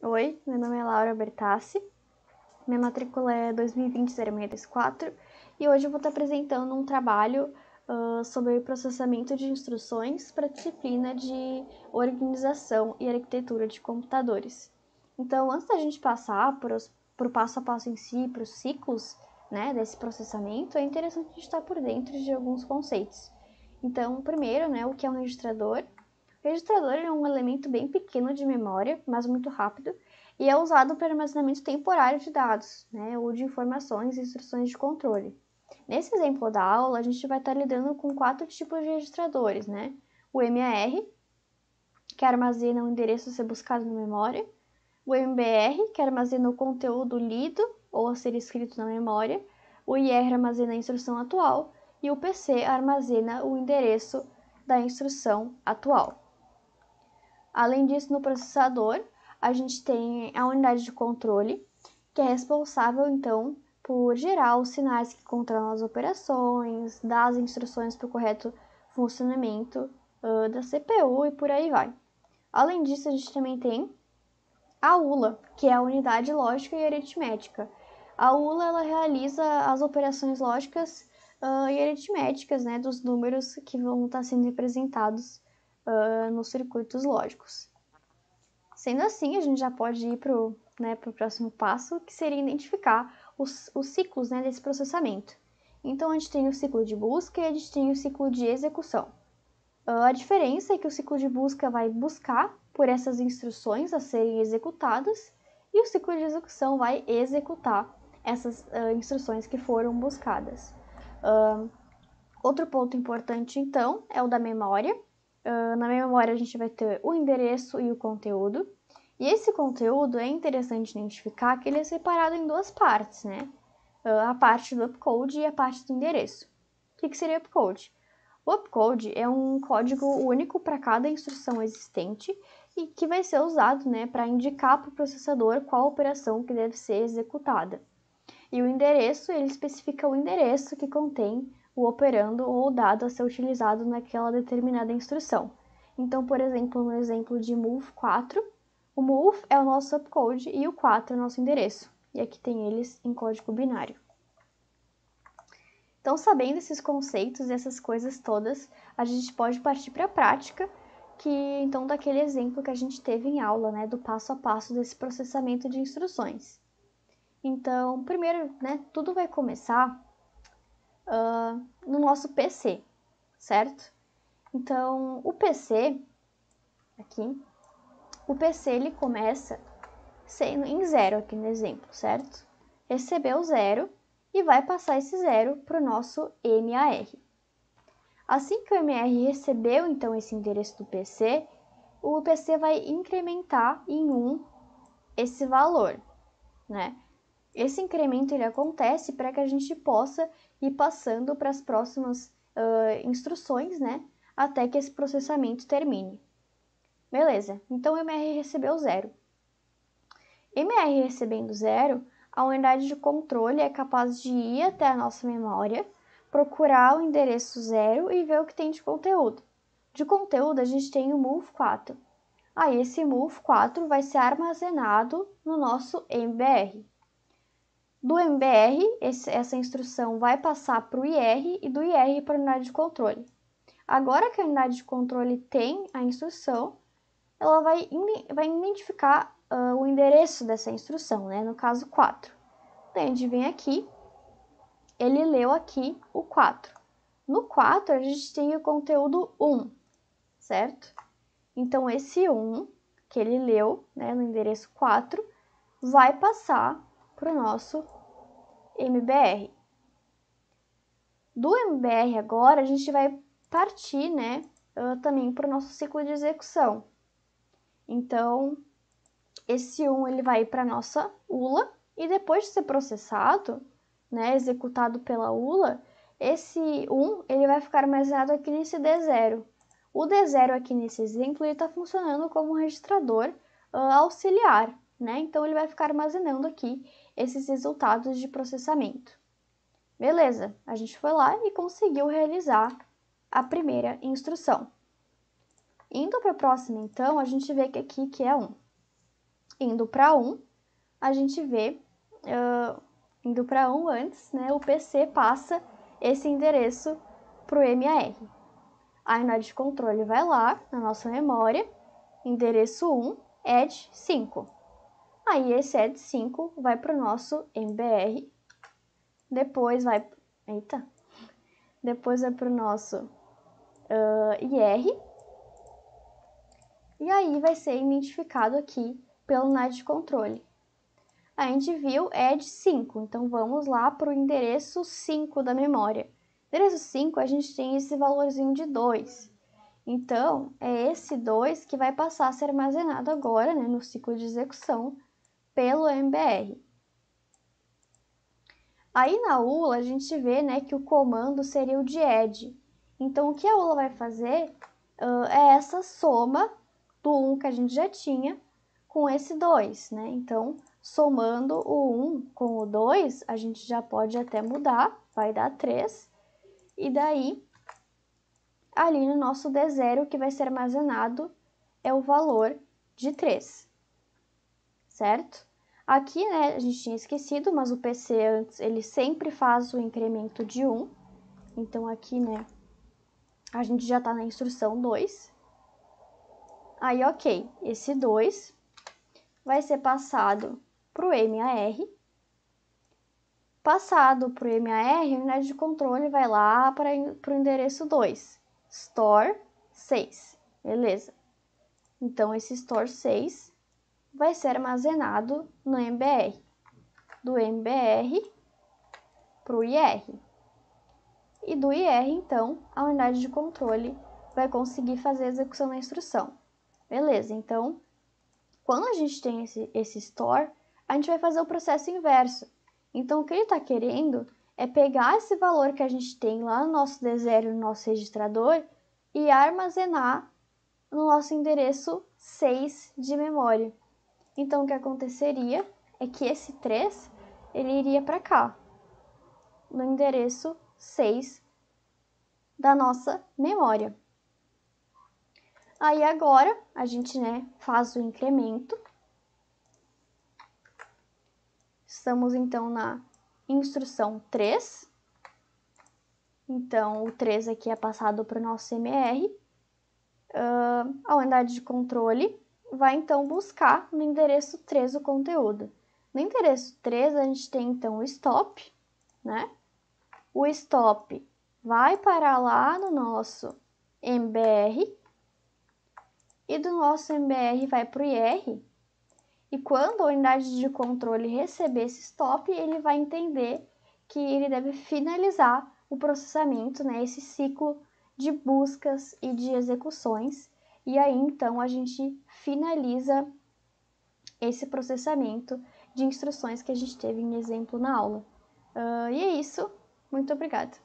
Oi, meu nome é Laura Bertassi, minha matrícula é 2020-0634 e hoje eu vou estar apresentando um trabalho sobre processamento de instruções para a disciplina de organização e arquitetura de computadores. Então, antes da gente passar para o passo a passo em si, para os ciclos, né, desse processamento, é interessante a gente estar por dentro de alguns conceitos. Então, primeiro, né, o que é um registrador? O registrador é um elemento bem pequeno de memória, mas muito rápido, e é usado para armazenamento temporário de dados, né, ou de informações e instruções de controle. Nesse exemplo da aula, a gente vai estar lidando com 4 tipos de registradores, né? O MAR, que armazena o endereço a ser buscado na memória, o MBR, que armazena o conteúdo lido ou a ser escrito na memória, o IR armazena a instrução atual e o PC armazena o endereço da instrução atual. Além disso, no processador, a gente tem a unidade de controle, que é responsável, então, por gerar os sinais que controlam as operações, dar as instruções para o correto funcionamento da CPU e por aí vai. Além disso, a gente também tem a ULA, que é a unidade lógica e aritmética. A ULA ela realiza as operações lógicas e aritméticas, né, dos números que vão estar sendo representados nos circuitos lógicos. Sendo assim, a gente já pode ir para o próximo passo, que seria identificar os ciclos, né, desse processamento. Então, a gente tem o ciclo de busca e a gente tem o ciclo de execução. A diferença é que o ciclo de busca vai buscar por essas instruções a serem executadas e o ciclo de execução vai executar essas instruções que foram buscadas. Outro ponto importante, então, é o da memória. Na memória, a gente vai ter o endereço e o conteúdo. E esse conteúdo é interessante identificar que ele é separado em duas partes, né? A parte do opcode e a parte do endereço. O que seria opcode? O opcode é um código único para cada instrução existente e que vai ser usado, né, para indicar para o processador qual operação que deve ser executada. E o endereço, ele especifica o endereço que contém o operando ou o dado a ser utilizado naquela determinada instrução. Então, por exemplo, no exemplo de move 4, o move é o nosso opcode e o 4 é o nosso endereço. E aqui tem eles em código binário. Então, sabendo esses conceitos e essas coisas todas, a gente pode partir para a prática, que então daquele exemplo que a gente teve em aula, né, do passo a passo desse processamento de instruções. Então, primeiro, né, tudo vai começar no nosso PC, certo? Então, o PC, aqui, o PC ele começa sendo em 0 aqui no exemplo, certo? Recebeu 0 e vai passar esse 0 para o nosso MAR. Assim que o MAR recebeu, então, esse endereço do PC, o PC vai incrementar em 1 esse valor, né? Esse incremento ele acontece para que a gente possa ir passando para as próximas instruções, né? Até que esse processamento termine. Beleza, então o MR recebeu 0. MR recebendo 0, a unidade de controle é capaz de ir até a nossa memória, procurar o endereço 0 e ver o que tem de conteúdo. De conteúdo, a gente tem o move4. Aí, esse move4 vai ser armazenado no nosso MBR. Do MBR, essa instrução vai passar para o IR e do IR para a unidade de controle. Agora que a unidade de controle tem a instrução, ela vai identificar o endereço dessa instrução, né? No caso 4. Então, a gente vem aqui, ele leu aqui o 4. No 4, a gente tem o conteúdo 1, certo? Então, esse 1 que ele leu, né, no endereço 4, vai passar para o nosso MBR. Do MBR agora, a gente vai partir, né, também para o nosso ciclo de execução. Então, esse 1 ele vai para a nossa ULA e depois de ser processado, né, executado pela ULA, esse 1 ele vai ficar armazenado aqui nesse D0. O D0 aqui nesse exemplo está funcionando como um registrador auxiliar, né? Então, ele vai ficar armazenando aqui esses resultados de processamento. Beleza, a gente foi lá e conseguiu realizar a primeira instrução. Indo para a próxima, então, a gente vê que aqui que é 1. indo para 1, a gente vê, indo para 1 antes, né, o PC passa esse endereço para o MAR. A unidade de controle vai lá na nossa memória, endereço 1, add 5. Aí esse add 5 vai para o nosso MBR, depois vai para o nosso IR, e aí vai ser identificado aqui pelo unidade de controle. A gente viu add 5, então vamos lá para o endereço 5 da memória. Endereço 5, a gente tem esse valorzinho de 2. Então, é esse 2 que vai passar a ser armazenado agora, né, no ciclo de execução, pelo MBR. Aí na ULA, a gente vê, né, que o comando seria o de add. Então, o que a ULA vai fazer é essa soma do 1 que a gente já tinha com esse 2, né? Então, somando o 1 com o 2, a gente já pode até mudar, vai dar 3. E daí, ali no nosso D0, o que vai ser armazenado é o valor de 3, certo? Aqui, né, a gente tinha esquecido, mas o PC antes, ele sempre faz o incremento de 1. Então, aqui, né, a gente já tá na instrução 2. Aí, ok, esse 2 vai ser passado para o MAR. Passado para o MAR, a unidade de controle vai lá para o endereço 2, store 6, beleza? Então, esse store 6 vai ser armazenado no MBR, do MBR para o IR. E do IR, então, a unidade de controle vai conseguir fazer a execução da instrução. Beleza, então, quando a gente tem esse store, a gente vai fazer o processo inverso. Então, o que ele está querendo é pegar esse valor que a gente tem lá no nosso D0, no nosso registrador, e armazenar no nosso endereço 6 de memória. Então, o que aconteceria é que esse 3, ele iria para cá, no endereço 6 da nossa memória. Aí agora, a gente, né, faz o incremento. Estamos, então, na instrução 3. Então, o 3 aqui é passado para o nosso MR. A unidade de controle vai, então, buscar no endereço 3 o conteúdo. No endereço 3, a gente tem, então, o stop, né? O stop vai parar lá no nosso MBR. E do nosso MBR vai para o IR. E quando a unidade de controle receber esse stop, ele vai entender que ele deve finalizar o processamento, né, esse ciclo de buscas e de execuções. E aí, então, a gente finaliza esse processamento de instruções que a gente teve em exemplo na aula. E é isso. Muito obrigada.